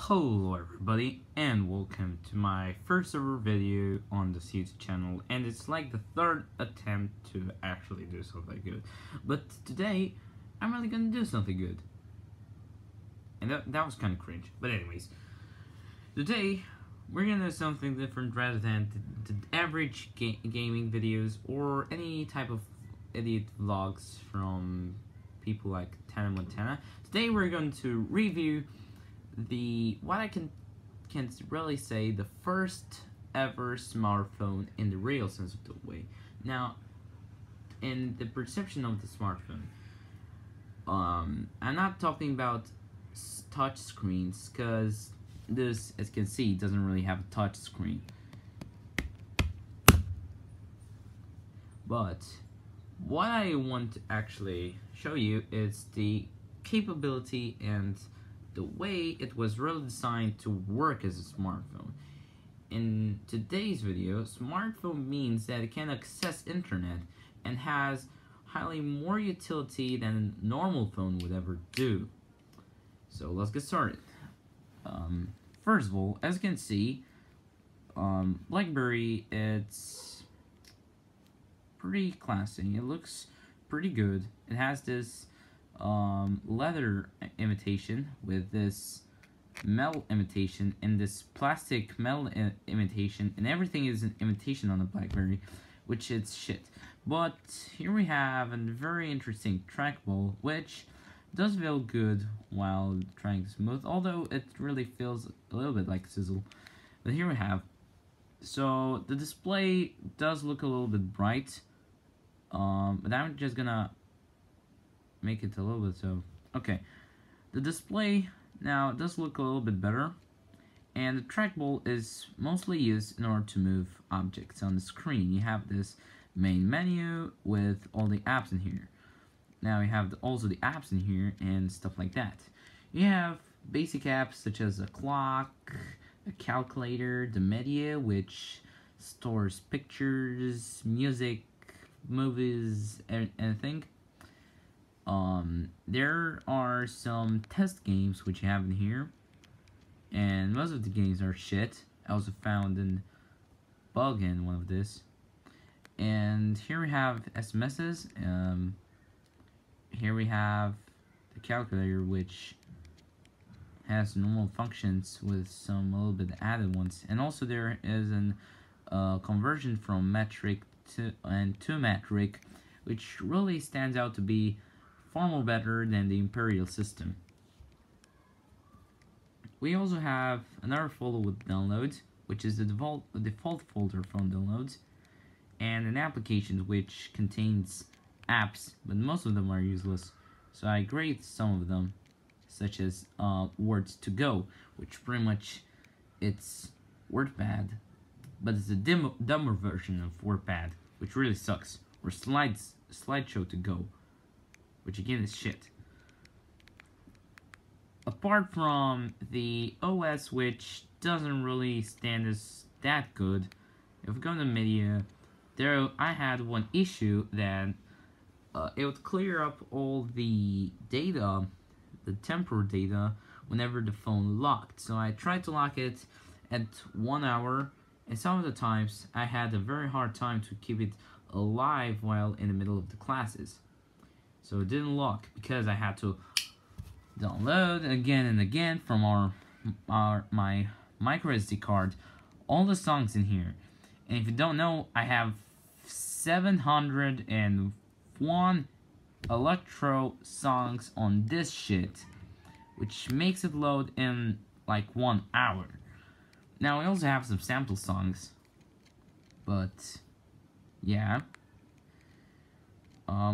Hello everybody, and welcome to my first ever video on this YouTube channel, and it's like the third attempt to actually do something good. But today, I'm really gonna do something good. And that was kind of cringe, but anyways. Today, we're gonna do something different rather than the average gaming videos or any type of idiot vlogs from people like Tana Montana. Today we're going to review what I can really say the first ever smartphone in the real sense of the way. Now, in the perception of the smartphone, I'm not talking about touch screens, because this, as you can see, doesn't really have a touch screen. But what I want to actually show you is the capability and the way it was really designed to work as a smartphone. In today's video, smartphone means that it can access internet and has highly more utility than a normal phone would ever do. So let's get started. First of all, as you can see, Blackberry, it's pretty classy. It looks pretty good. It has this leather imitation with this metal imitation and this plastic metal imitation, and everything is an imitation on the Blackberry, which is shit. But here we have a very interesting trackball, which does feel good while trying smooth, although it really feels a little bit like sizzle. But here we have, so the display does look a little bit bright, but I'm just gonna make it a little bit so. Okay, the display now does look a little bit better, and the trackball is mostly used in order to move objects on the screen. You have this main menu with all the apps in here. Now you have also the apps in here and stuff like that. You have basic apps such as a clock, a calculator, the media, which stores pictures, music, movies, anything. There are some test games which you have in here, and most of the games are shit. I also found a bug in one of this. And here we have SMSs. Here we have the calculator, which has normal functions with some a little bit added ones, and also there is an conversion from metric to metric, which really stands out to be far more better than the imperial system. We also have another folder with downloads, which is the default folder from downloads, and an application which contains apps, but most of them are useless, so I grade some of them, such as Words to Go, which pretty much it's WordPad, but it's a dumber version of WordPad, which really sucks, or Slideshow to Go, which again is shit. Apart from the OS, which doesn't really stand as that good, if we go to media, there I had one issue that it would clear up all the data, the temporal data, whenever the phone locked. So I tried to lock it at 1 hour, and some of the times I had a very hard time to keep it alive while in the middle of the classes. So it didn't lock because I had to download again and again from my micro SD card all the songs in here. And if you don't know, I have 701 electro songs on this shit, which makes it load in like 1 hour. Now we also have some sample songs, but yeah.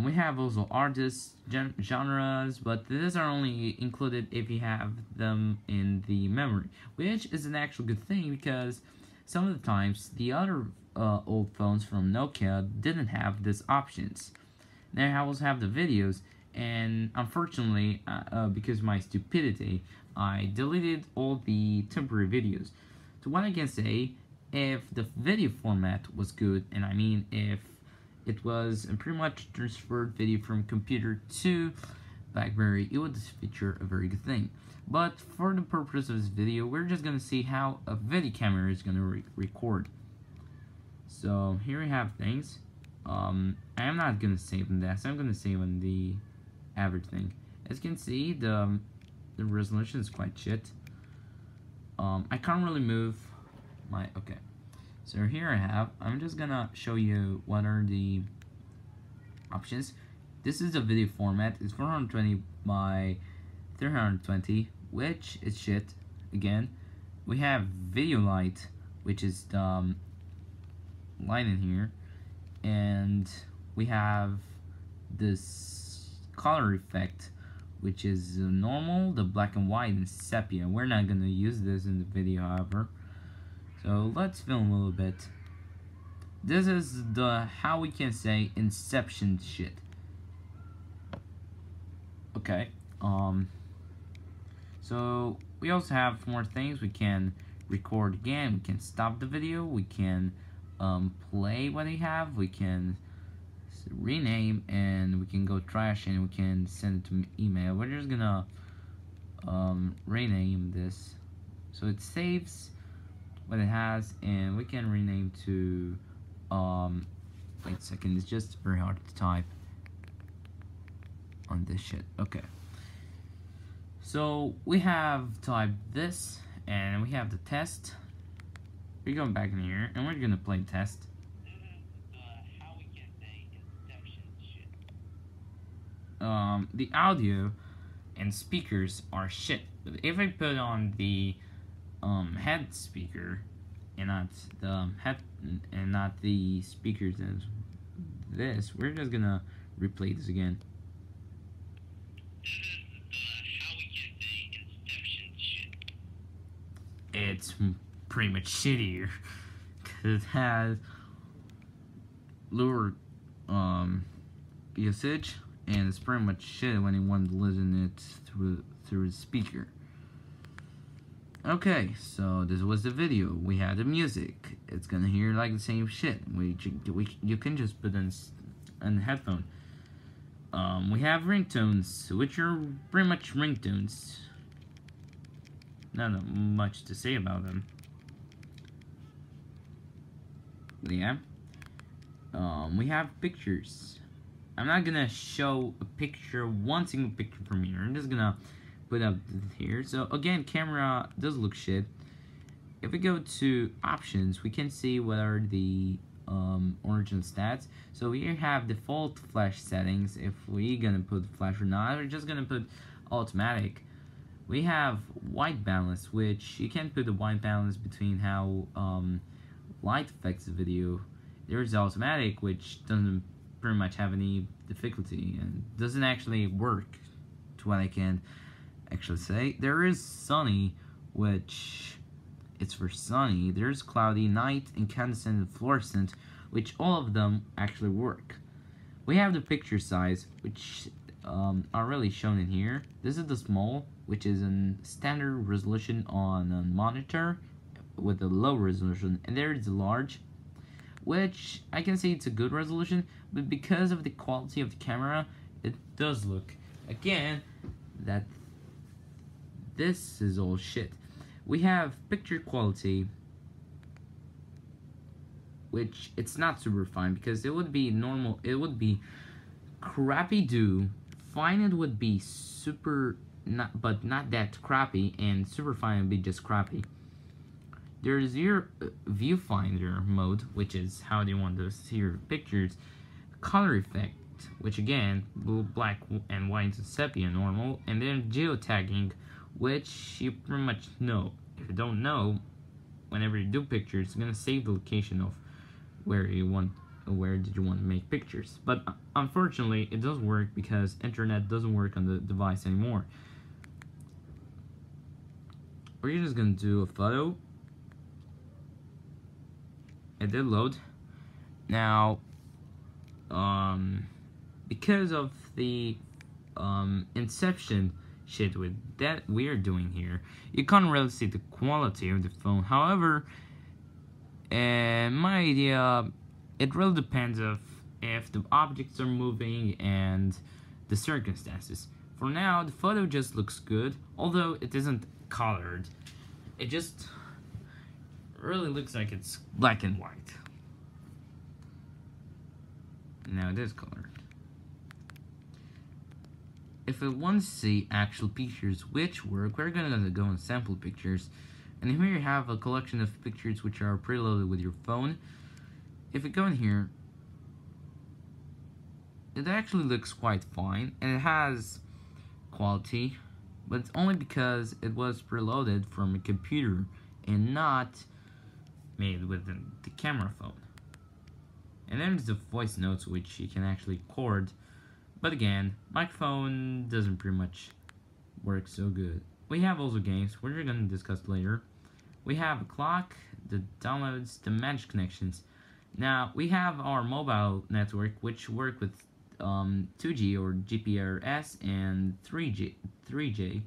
We have also artists, genres, but these are only included if you have them in the memory, which is an actual good thing, because some of the times the other old phones from Nokia didn't have these options. Now I also have the videos, and unfortunately, because of my stupidity, I deleted all the temporary videos. So what I can say, if the video format was good, and I mean if it was a pretty much transferred video from computer to Blackberry, it would feature a very good thing. But for the purpose of this video, we're just gonna see how a video camera is gonna record. So here we have things. I am not gonna save on this. I'm gonna save on the average thing. As you can see, the resolution is quite shit. I can't really move my okay. So here I have. I'm just gonna show you what are the options. This is a video format. It's 420 by 320, which is shit. Again, we have video light, which is the light in here, and we have this color effect, which is normal, the black and white, and sepia. We're not gonna use this in the video, however. So let's film a little bit. This is the, how we can say, Inception shit. Okay, so we also have more things. We can record again, we can stop the video, we can play what we have, we can rename, and we can go trash, and we can send it to email. We're just gonna rename this so it saves what it has, and we can rename to wait a second, it's just very hard to type on this shit. Okay, so we have typed this, and we have the test. We're going back in here, and we're gonna play test. How we can say Inception shit. The audio and speakers are shit. But if I put on the head speaker and not the head and not the speakers as this, we're just gonna replay this again. How we can say Inception shit. It's pretty much shittier because it has lower usage, and it's pretty much shit when you want to listen it through the speaker. Okay, so this was the video. We had the music. It's gonna hear like the same shit. You can just put on the headphone. We have ringtones, which are pretty much ringtones. Not much to say about them. Yeah. We have pictures. I'm not gonna show a picture, one single picture from here. I'm just gonna put up here. So again, camera does look shit. If we go to options, we can see what are the original stats. So we have default flash settings. If we gonna put flash or not, we're just gonna put automatic. We have white balance, which you can put the white balance between how light affects the video. There's automatic, which doesn't pretty much have any difficulty and doesn't actually work to what I can actually say. There is sunny, which it's for sunny. There's cloudy, night, incandescent, and fluorescent, which all of them actually work. We have the picture size, which are really shown in here. This is the small, which is a standard resolution on a monitor with a low resolution, and there is the large, which I can say it's a good resolution, but because of the quality of the camera, it does look, again, that this is all shit. We have picture quality, which it's not super fine, because it would be normal, it would be crappy fine it would be super, but not that crappy, and super fine would be just crappy. There's your viewfinder mode, which is how they want to see your pictures. Color effect, which again, blue, black, and white and sepia normal. And then geotagging, which you pretty much know. If you don't know, whenever you do pictures, it's gonna save the location of where did you want to make pictures. But unfortunately, it doesn't work because internet doesn't work on the device anymore. We're just gonna do a photo. It did load. Now, because of the Inception shit with that we are doing here, you can't really see the quality of the phone. However, my idea, it really depends of if the objects are moving and the circumstances. For now, the photo just looks good, although it isn't colored. It just really looks like it's black and white. Now it is colored. If we want to see actual pictures which work, we're gonna go on sample pictures. And here you have a collection of pictures which are preloaded with your phone. If we go in here, it actually looks quite fine, and it has quality, but it's only because it was preloaded from a computer and not made with the camera phone. And then there's the voice notes, which you can actually record, but again, microphone doesn't pretty much work so good. We have also games, which we're going to discuss later. We have a clock, the downloads, the managed connections. Now, we have our mobile network, which work with 2G or GPRS and 3G.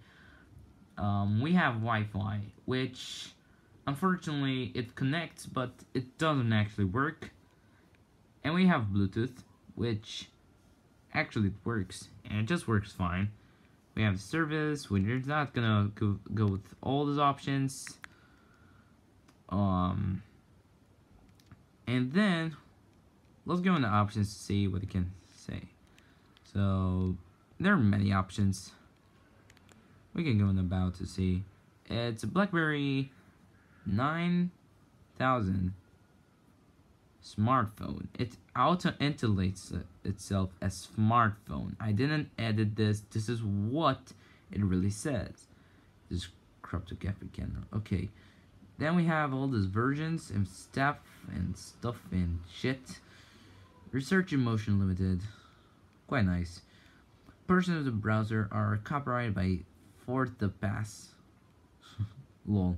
We have Wi-Fi, which unfortunately it connects, but it doesn't actually work. And we have Bluetooth, which actually it works, and it just works fine. We have the service, we're not gonna go with all those options. And then let's go into options to see what it can say. So there are many options. We can go in about to see. It's a Blackberry 9000 smartphone. It auto-intitulates itself as smartphone. I didn't edit this. This is what it really says. This cryptographic camera. Okay. Then we have all these versions and stuff and shit. Research Emotion Limited. Quite nice. Persons of the browser are copyrighted by Fourth the Pass. Lol.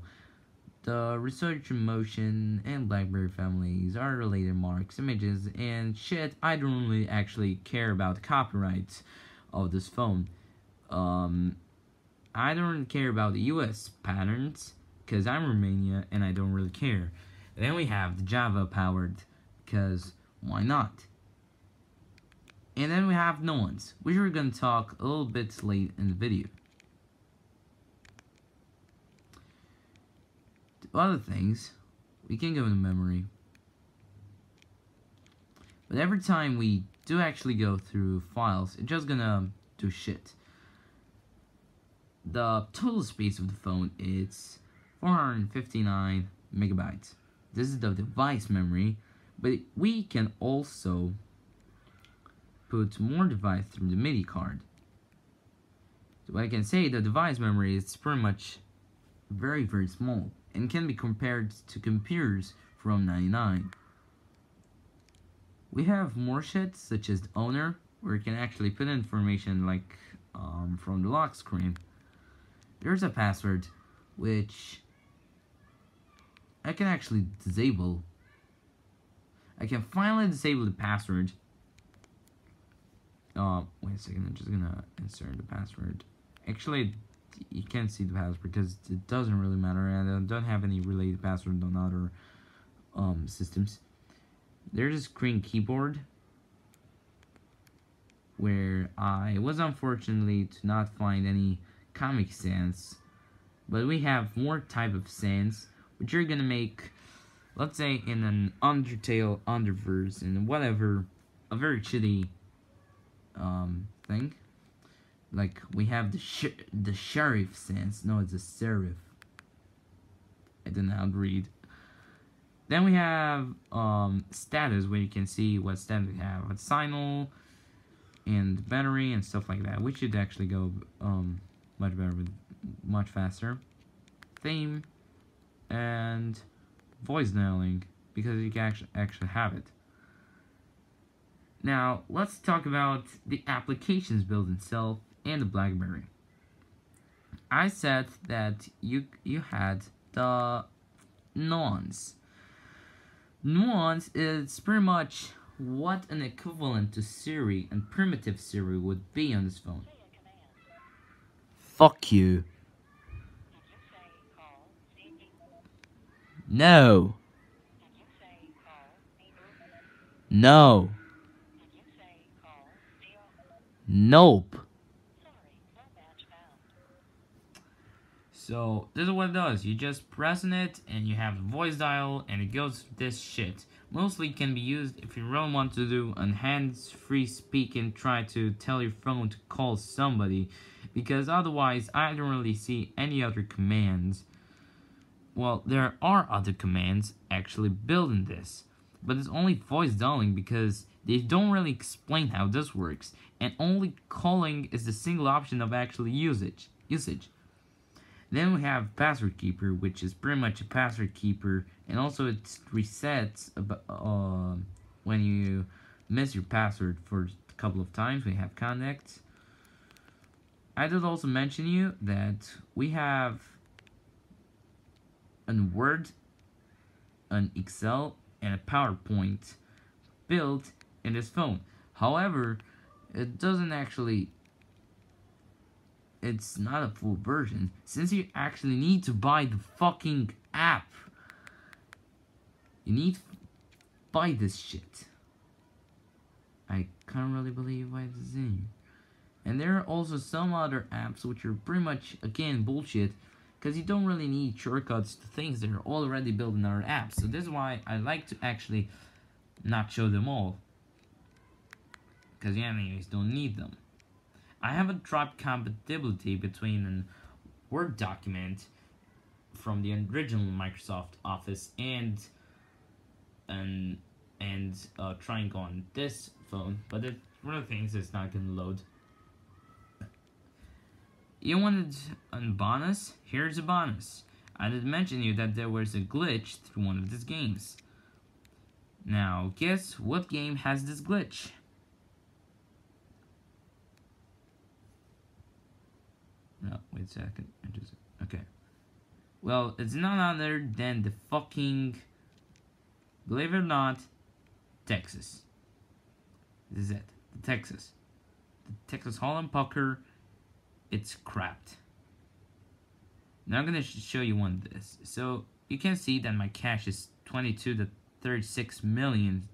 The Research Emotion and Blackberry families are related marks, images, and shit. I don't really actually care about the copyrights of this phone. I don't really care about the US patterns, because I'm Romania and I don't really care. Then we have the Java powered, because why not? And then we have no ones, which we're going to talk a little bit late in the video. To other things, we can go into memory. But every time we do actually go through files, it's just gonna do shit. The total space of the phone is 459 megabytes. This is the device memory, but we can also put more device through the MIDI card. So I can say the device memory is pretty much very small and can be compared to computers from '99. We have more shit such as the owner, where you can actually put information like from the lock screen. There's a password which I can actually disable. I can finally disable the password. Wait a second, I'm just gonna insert the password. Actually, you can't see the password because it doesn't really matter, and I don't have any related password on other systems. There's a screen keyboard where I was unfortunately to not find any Comic Sans, but we have more type of sans, which you're gonna make, let's say, in an Undertale Underverse and whatever, a very shitty thing. Like we have the sheriff sans. No, it's a serif. I didn't know how to read. Then we have status, where you can see what status we have, with signal and battery and stuff like that, which should actually go much better with much faster. Theme and voice dialing, because you can actually have it. Now let's talk about the applications build itself and the Blackberry. I said that you had the nuance. Nuance is pretty much what an equivalent to Siri and primitive Siri would be on this phone. Fuck you. No. No. Nope. So this is what it does. You just press on it and you have a voice dial and it goes this shit. Mostly can be used if you really want to do a hands-free speak and try to tell your phone to call somebody, because otherwise I don't really see any other commands. Well, there are other commands actually built in this, but it's only voice dialing because they don't really explain how this works, and only calling is the single option of actually usage. Then we have password keeper, which is pretty much a password keeper, and also it resets when you miss your password for a couple of times. We have connect. I did also mention you that we have a Word, an Excel, and a PowerPoint built in this phone. However, it doesn't actually, it's not a full version, since you actually need to buy the fucking app. You need to buy this shit. I can't really believe why this is in here. And there are also some other apps which are pretty much, again, bullshit, because you don't really need shortcuts to things that are already built in our apps. So this is why I like to actually not show them all, because you anyways don't need them. I haven't tried compatibility between a Word document from the original Microsoft Office and trying on this phone, but one of the things is not gonna load. You wanted a bonus? Here's a bonus. I did mention you that there was a glitch through one of these games. Now, guess what game has this glitch? No, wait a second. Okay. Well, it's none other than the fucking, believe it or not, Texas. This is it. The Texas Hold'em Poker. It's crapped. Now I'm gonna show you one of this. So you can see that my cash is 22 to 36 million.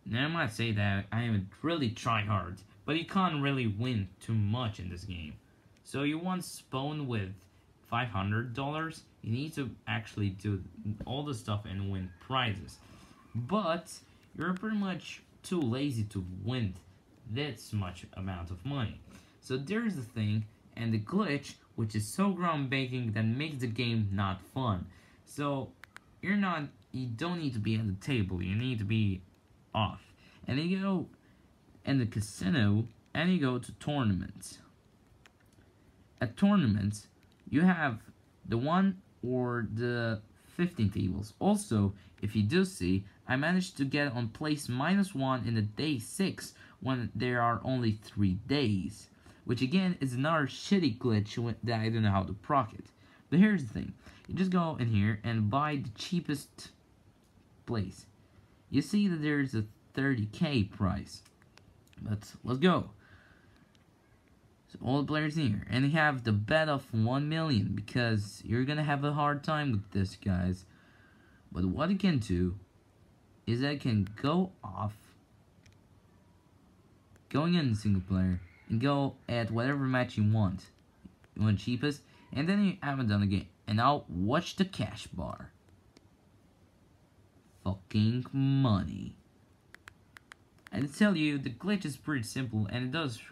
Now I might say that I am really try hard, but you can't really win too much in this game. So you want spawn with $500, you need to actually do all the stuff and win prizes. But you're pretty much too lazy to win this much amount of money. So there's the thing, and the glitch, which is so groundbreaking that makes the game not fun. So you don't need to be at the table, you need to be off. And then you go in the casino, and you go to tournaments. At tournaments, you have the 1 or the 15 tables. Also, if you do see, I managed to get on place -1 in the day 6 when there are only 3 days. Which again is another shitty glitch that I don't know how to proc it. But here's the thing. You just go in here and buy the cheapest place. You see that there's a 30k price. But let's go. So all the players in here. And you have the bet of 1 million. Because you're gonna have a hard time with this, guys. But what you can do is I can go off. Going in single player. And go at whatever match you want. You want cheapest. And then you haven't done the game. And now watch the cash bar. Fucking money. And to tell you, the glitch is pretty simple. And it does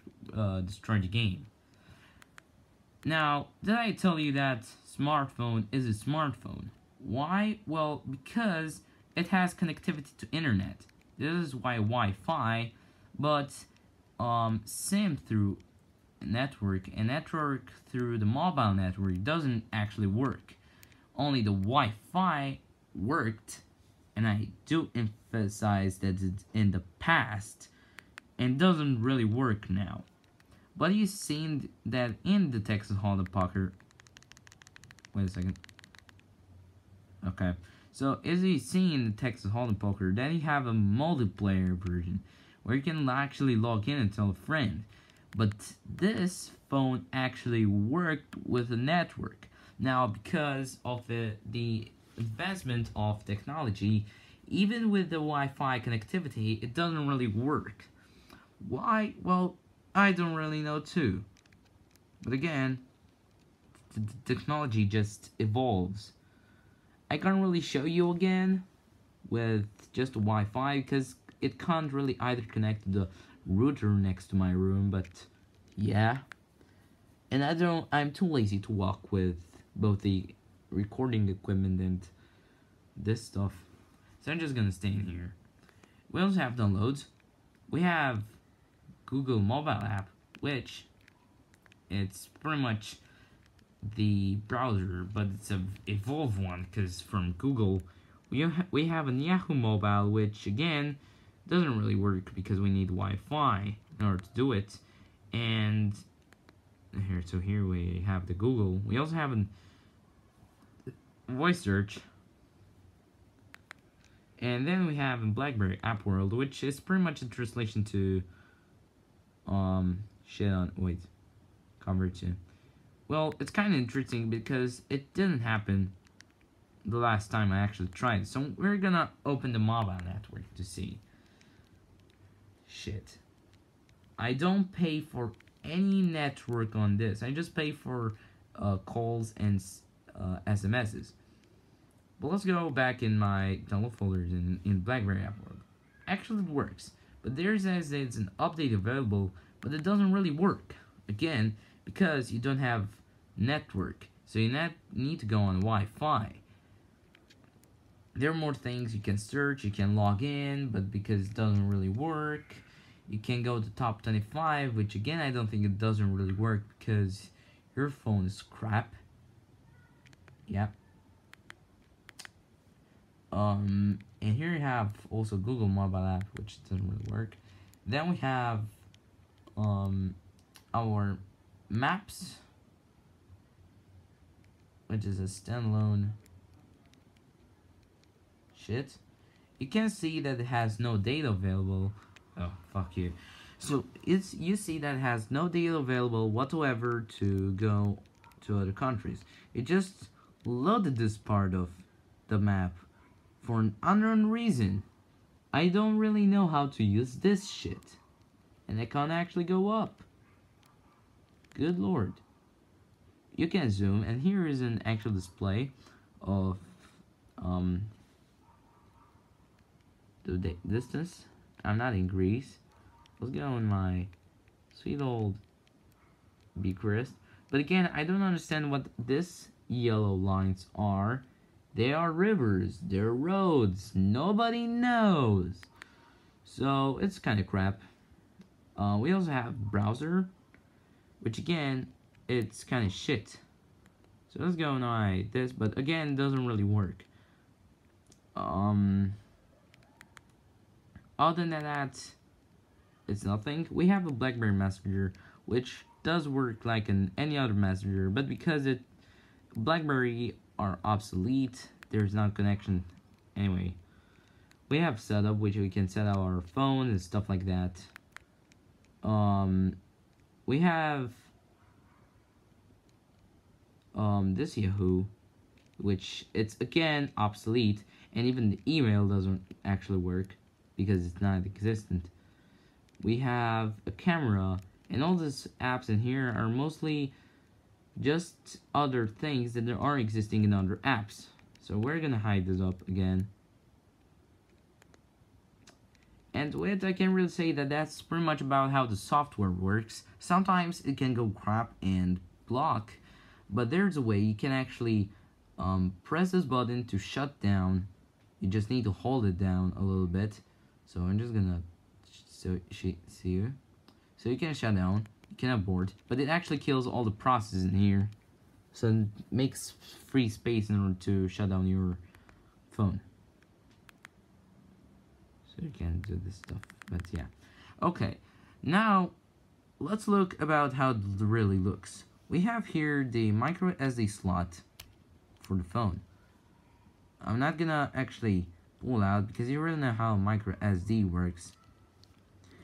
destroy the game. Now, did I tell you that smartphone is a smartphone? Why? Well, because it has connectivity to internet. This is why Wi-Fi, but SIM through network and network through the mobile network doesn't actually work. Only the Wi-Fi worked, and I do emphasize that it's in the past and doesn't really work now. But you've seen that in the Texas Hold'em Poker. Wait a second. Okay, so as you see in the Texas Hold'em Poker, then you have a multiplayer version where you can actually log in and tell a friend. But this phone actually worked with a network. Now, because of the advancement of technology, even with the Wi-Fi connectivity, it doesn't really work. Why? Well, I don't really know too. But again, the technology just evolves. I can't really show you again with just Wi-Fi because it can't really either connect to the router next to my room, but yeah. And I'm too lazy to walk with both the recording equipment and this stuff. So I'm just gonna stay in here. We also have downloads. We have Google mobile app, which it's pretty much the browser, but it's a evolved one because from Google we have a Yahoo mobile, which again doesn't really work because we need Wi-Fi in order to do it. And here we have the Google. We also have a voice search, and then we have a Blackberry app world, which is pretty much a translation to convert to. Well, it's kind of interesting because it didn't happen the last time I actually tried it. So we're gonna open the mobile network to see. Shit. I don't pay for any network on this. I just pay for calls and SMSs. But let's go back in my download folders in Blackberry app world. Actually, it works. But there says it's an update available, but it doesn't really work. Again, because you don't have network. So you need to go on Wi-Fi. There are more things you can search, you can log in, but because it doesn't really work, you can go to top 25, which again, I don't think it doesn't really work because your phone is crap. Yep. And here you have also Google mobile app, which doesn't really work. Then we have our maps, which is a standalone shit. You can see that it has no data available. Oh, fuck you. So you see that it has no data available whatsoever to go to other countries. It just loaded this part of the map for an unknown reason. I don't really know how to use this shit. And I can't actually go up. Good lord. You can zoom, and here is an actual display of the distance. I'm not in Greece. Let's go in my sweet old Bucharest. But again, I don't understand what this yellow lines are. They are rivers. They're roads. Nobody knows. So it's kind of crap. We also have browser, which again, it's kind of shit. So let's go on this, but again, it doesn't really work. Other than that, it's nothing. We have a Blackberry Messenger, which does work like any other messenger, but because Blackberry are obsolete, there's not connection. Anyway, we have setup, which we can set up our phone and stuff like that. We have this Yahoo, which it's again obsolete, and even the email doesn't actually work because it's not existent. We have a camera, and all these apps in here are mostly just other things that there are existing in other apps. So we're gonna hide this up again. And with I can really say that that's pretty much about how the software works. Sometimes it can go crap and block, but there's a way you can actually press this button to shut down. You just need to hold it down a little bit. So I'm just gonna see you. So you can shut down, you can abort, but it actually kills all the processes in here. So it makes free space in order to shut down your phone. So you can do this stuff, but yeah. Okay, now let's look about how it really looks. We have here the micro SD slot for the phone. I'm not gonna actually pull out because you really know how micro SD works.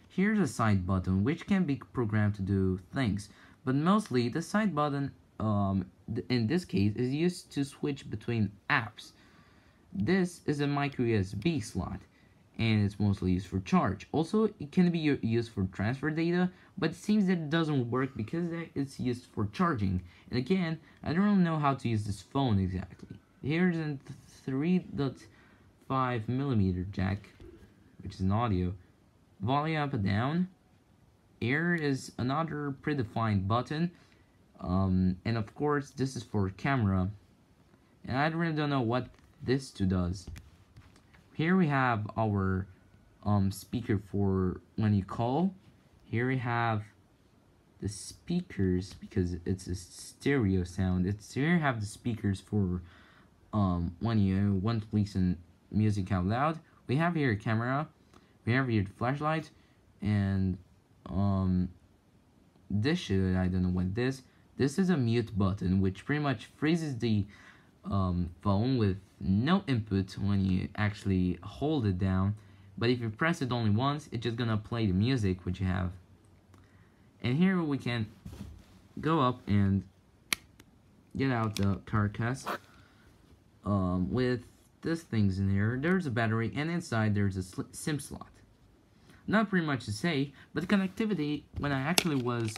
Here's a side button which can be programmed to do things, but mostly the side button in this case is used to switch between apps. This is a micro USB slot. and it's mostly used for charge. Also, it can be used for transfer data, but it seems that it doesn't work because it's used for charging. And again, I don't really know how to use this phone exactly. Here's a 3.5mm jack, which is an audio. Volume up and down. Here is another predefined button. And of course, this is for camera. And I really don't know what this two does. Here we have our speaker for when you call. Here we have the speakers because it's a stereo sound. Here we have the speakers for when you want to listen music out loud. We have here a camera. We have here the flashlight, and this shit, I don't know what this. This is a mute button, which pretty much freezes the phone with no input when you actually hold it down. But if you press it only once, it's just gonna play the music which you have. And here we can go up and get out the carcass with these things in here. There's a battery, and inside there's a SIM slot. Not pretty much to say, but the connectivity, when I actually was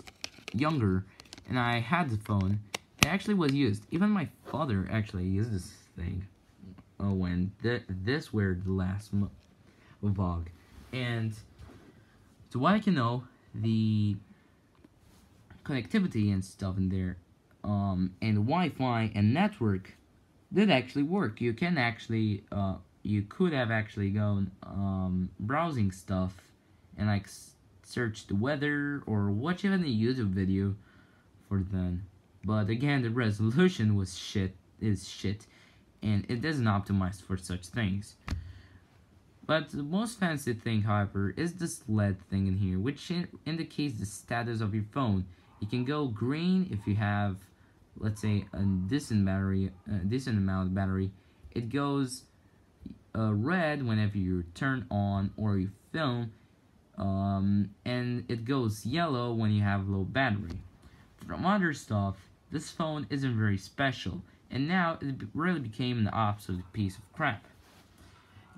younger and I had the phone, it actually was used. Even my father actually used this thing when this were the last vlog. And to what I can know, the connectivity and stuff in there, and Wi-Fi and network did actually work. You can actually, you could have actually gone browsing stuff and like search the weather or watch even a YouTube video for then. But again, the resolution was shit, and it isn't optimized for such things. But the most fancy thing, however, is this LED thing in here, which indicates the status of your phone. It can go green if you have, let's say, a decent amount of battery. It goes red whenever you turn on or you film, and it goes yellow when you have low battery. From other stuff, this phone isn't very special, and now it really became an absolute piece of crap.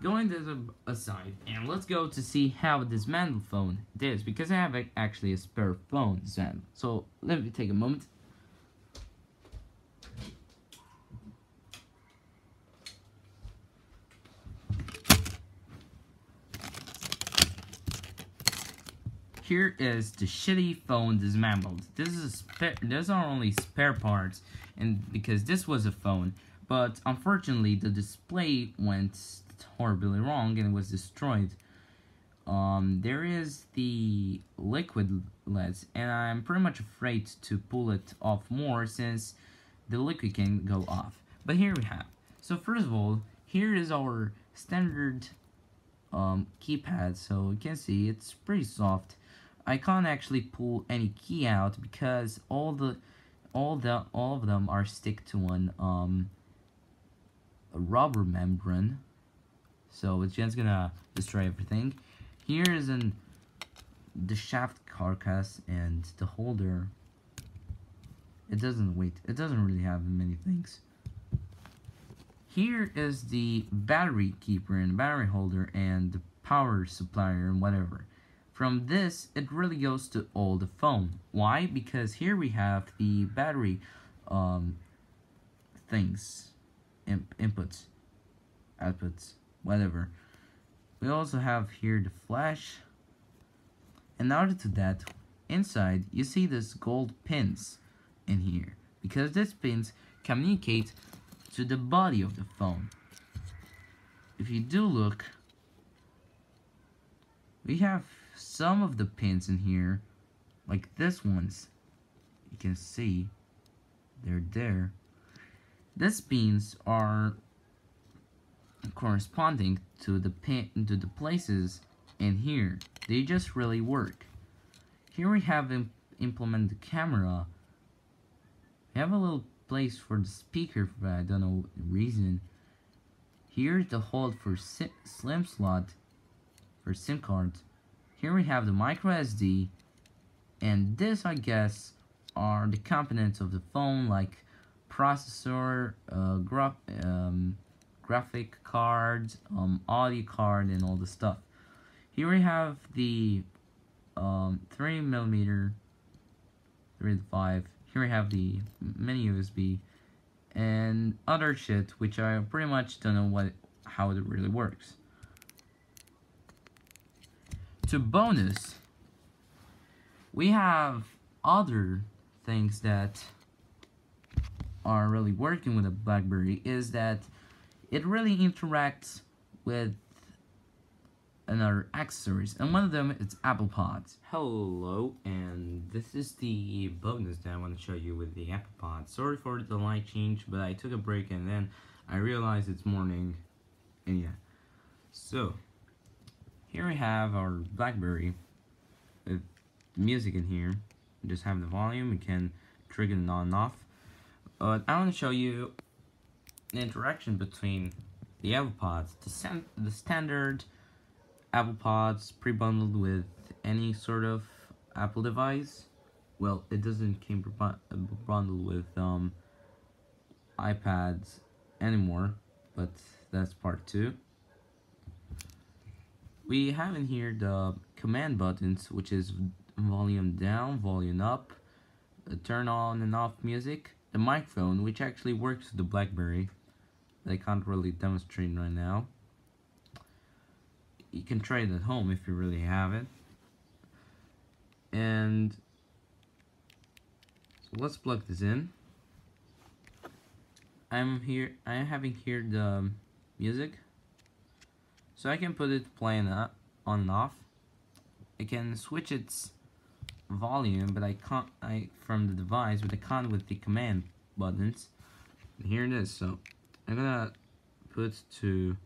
Going to the aside, and let's go to see how a dismantled phone it is, because I have actually a spare phone dismantled. So let me take a moment. Here is the shitty phone dismantled. These are only spare parts, and because this was a phone, but unfortunately the display went horribly wrong and it was destroyed. There is the liquid LEDs, and I'm pretty much afraid to pull it off more since the liquid can go off. But here we have. So first of all, here is our standard keypad. So you can see it's pretty soft. I can't actually pull any key out because all of them are stick to one a rubber membrane. So it's just gonna destroy everything. Here is the shaft carcass and the holder. It doesn't really have many things. Here is the battery keeper and battery holder and the power supplier and whatever. From this, it really goes to all the phone. Why? Because here we have the battery things, inputs, outputs, whatever. We also have here the flash. And added to that, inside you see this gold pins in here, because these pins communicate to the body of the phone. If you do look, we have some of the pins in here, like this ones. You can see they're there. These pins are corresponding to the places in here. They just really work. Here we have implemented the camera. We have a little place for the speaker for I don't know the reason. Here's the hold for slim slot for SIM cards. Here we have the micro SD, and this I guess are the components of the phone, like processor, graphic card, audio card, and all the stuff. Here we have the 3mm, 3 to 5. Here we have the mini USB and other shit, which I pretty much don't know how it really works. To bonus, we have other things that are really working with a Blackberry, is that it really interacts with another accessories, and one of them is Apple Pods. Hello, and this is the bonus that I want to show you with the Apple Pods. Sorry for the light change, but I took a break and then I realized it's morning, and yeah. So, here we have our Blackberry with music in here. You just have the volume, you can trigger it on and off. I want to show you the interaction between the Apple Pods, the standard Apple Pods pre-bundled with any sort of Apple device. Well, it doesn't came bundled with iPads anymore, but that's part 2. We have in here the command buttons, which is volume down, volume up, turn on and off music, the microphone, which actually works with the Blackberry, that I can't really demonstrate right now. You can try it at home if you really have it. And so let's plug this in. I'm having here the music, so I can put it playing on and off. I can switch its volume, but I can't from the device, but I can't with the command buttons. And here it is. So I'm gonna put to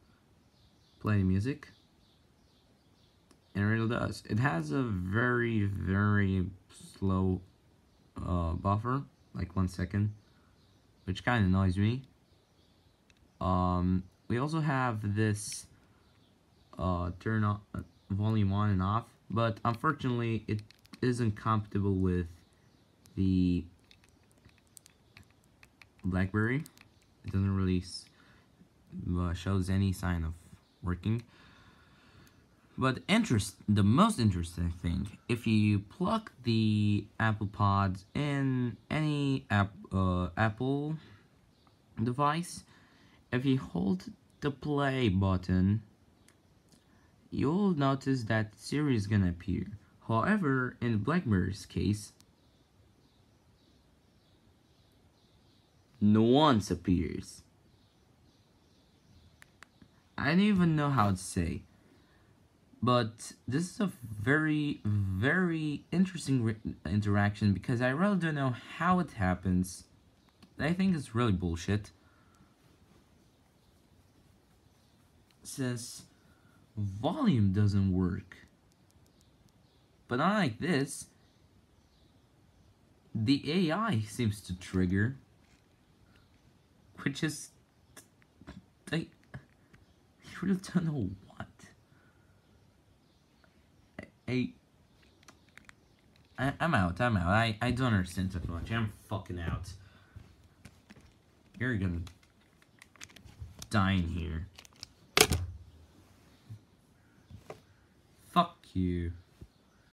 play music. And it really does. It has a very, very slow buffer, like 1 second, which kind of annoys me. We also have this turn on volume on and off, but unfortunately it isn't compatible with the Blackberry. It doesn't really shows any sign of working. But the most interesting thing, if you plug the Apple Pods in any Apple device, if you hold the play button, you'll notice that Siri is gonna appear. However, in Blackberry's case, no one appears. I don't even know how to say. But this is a very, very interesting interaction, because I really don't know how it happens. I think it's really bullshit, since volume doesn't work. But unlike this, the AI seems to trigger, which is, I really don't know what. I'm out. I don't understand that much. I'm fucking out. You're gonna die in here. Fuck you.